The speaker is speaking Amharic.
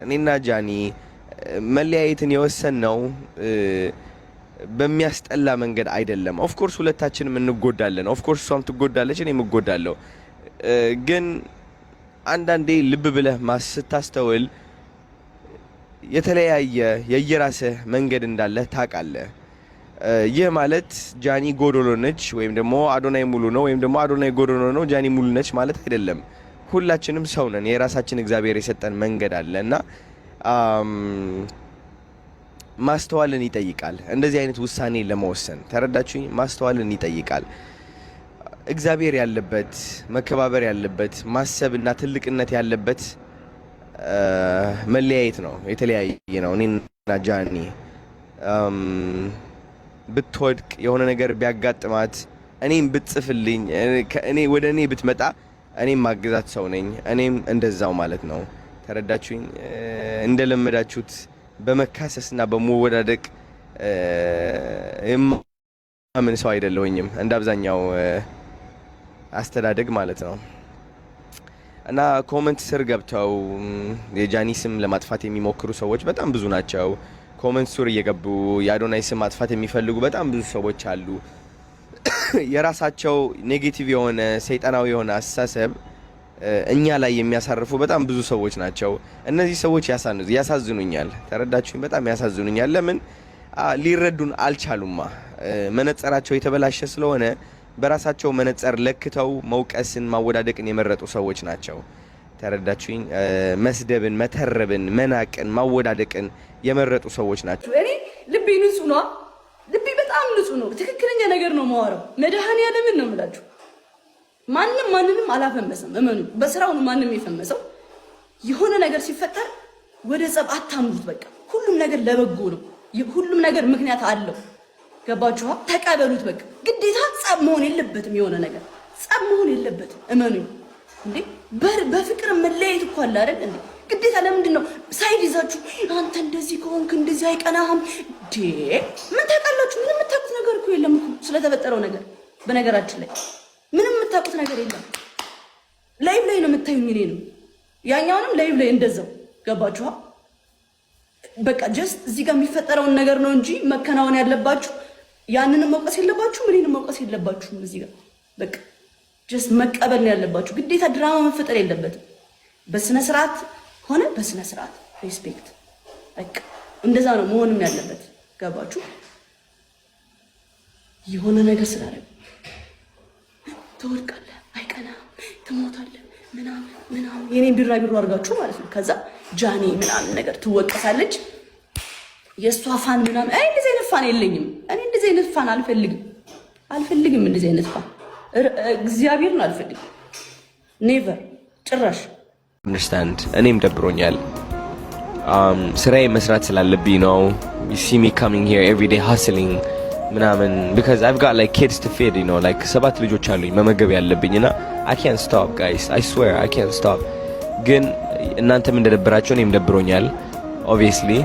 እኔና ጃኒ መለያየትን የወሰንነው በሚያስጠላ መንገድ አይደለም። ኦፍ ኮርስ ሁለታችንም እንጎዳለን። ኦፍ ኮርስ እሷም ትጎዳለች፣ እኔም እጎዳለሁ። ግን አንዳንዴ ልብ ብለህ ስታስተውል የተለያየ የየራስህ መንገድ እንዳለ ታውቃለህ። ይህ ማለት ጃኒ ጎዶሎ ነች ወይም ደግሞ አዶናይ ሙሉ ነው ወይም ደግሞ አዶናይ ጎዶሎ ነው ጃኒ ሙሉ ነች ማለት አይደለም። ሁላችንም ሰው ነን። የራሳችን እግዚአብሔር የሰጠን መንገድ አለ እና ማስተዋልን ይጠይቃል። እንደዚህ አይነት ውሳኔ ለመወሰን ተረዳችሁኝ? ማስተዋልን ይጠይቃል። እግዚአብሔር ያለበት መከባበር ያለበት ማሰብና ትልቅነት ያለበት መለያየት ነው። የተለያየ ነው። እኔና ጃኒ ብትወድቅ የሆነ ነገር ቢያጋጥማት እኔም ብትጽፍልኝ ወደ እኔ ብትመጣ እኔም ማግዛት ሰው ነኝ። እኔም እንደዛው ማለት ነው። ተረዳችሁኝ? እንደለመዳችሁት በመካሰስና በመወዳደቅ የማምን ሰው አይደለሁኝም፣ እንደ አብዛኛው አስተዳደግ ማለት ነው። እና ኮመንት ስር ገብተው የጃኒ ስም ለማጥፋት የሚሞክሩ ሰዎች በጣም ብዙ ናቸው። ኮመንት ስር እየገቡ የአዶናይ ስም ማጥፋት የሚፈልጉ በጣም ብዙ ሰዎች አሉ። የራሳቸው ኔጌቲቭ የሆነ ሰይጣናዊ የሆነ አስተሳሰብ እኛ ላይ የሚያሳርፉ በጣም ብዙ ሰዎች ናቸው። እነዚህ ሰዎች ያሳዝኑኛል። ተረዳችሁኝ? በጣም ያሳዝኑኛል። ለምን ሊረዱን አልቻሉማ? መነጽራቸው የተበላሸ ስለሆነ በራሳቸው መነጽር ለክተው መውቀስን ማወዳደቅን የመረጡ ሰዎች ናቸው። ተረዳችሁኝ? መስደብን፣ መተረብን፣ መናቅን፣ ማወዳደቅን የመረጡ ሰዎች ናቸው። እኔ ልቤ ንጹህ ነው። ልቤ በጣም ንጹህ ነው። ትክክለኛ ነገር ነው የማወራው። መድኃኒዓለምን ነው የምላችሁ። ማንንም አላፈመሰም። እመኑ። በስራው ነው ማንም የፈመሰው። የሆነ ነገር ሲፈጠር ወደ ጸብ አታምሩት። በቃ ሁሉም ነገር ለበጎ ነው። ሁሉም ነገር ምክንያት አለው። ገባችኋ? ተቀበሉት። በቃ ግዴታ ጸብ መሆን የለበትም። የሆነ ነገር ጸብ መሆን የለበትም። እመኑኝ። እንዴ በፍቅር መለያየት እኮ አለ አይደል እንዴ? ግዴታ ለምንድን ነው ሳይድ ይዛችሁ አንተ እንደዚህ ከሆንክ እንደዚህ አይቀናህም እንዴ? ምን ታውቃላችሁ? ምንም የምታውቁት ነገር እኮ የለም እኮ ስለተፈጠረው ነገር። በነገራችን ላይ ምንም የምታውቁት ነገር የለም። ላይቭ ላይ ነው የምታዩኝ። እኔ ነው ያኛውንም ላይቭ ላይ እንደዛው። ገባችኋ? በቃ ጀስት እዚህ ጋር የሚፈጠረውን ነገር ነው እንጂ መከናወን ያለባችሁ ያንንም መውቀስ የለባችሁም፣ እኔንም መውቀስ የለባችሁም። እዚህ ጋር በቃ ጀስት መቀበል ነው ያለባችሁ። ግዴታ ድራማ መፈጠር የለበትም። በስነ ስርዓት ሆነ በስነ ስርዓት ሪስፔክት፣ በቃ እንደዛ ነው መሆንም ያለበት። ገባችሁ? የሆነ ነገር ስላደረግ ትወድቃለህ፣ አይቀናም፣ ትሞታለህ ምናምን የኔን ቢራቢሮ አድርጋችሁ ማለት ነው። ከዛ ጃኒ ምናምን ነገር ትወቀሳለች። የእሷ ፋን ምናምን እንደዚህ አይነት ፋን የለኝም እኔ። እንደዚህ አይነት ፋን አልፈልግም። እንደዚህ አይነት ፋን እግዚአብሔርን አልፈልግም። ኔቨር ጭራሽ። አንደርስታንድ። እኔም ደብሮኛል። ስራዬ መስራት ስላለብኝ ነው። you see me coming here every day hustling ምናምን because I've got like kids to feed, you know, like 7 ልጆች አሉኝ መመገብ ያለብኝና I can't stop guys, I swear I can't stop። ግን እናንተም እንደደበራችሁ እኔም ደብሮኛል obviously።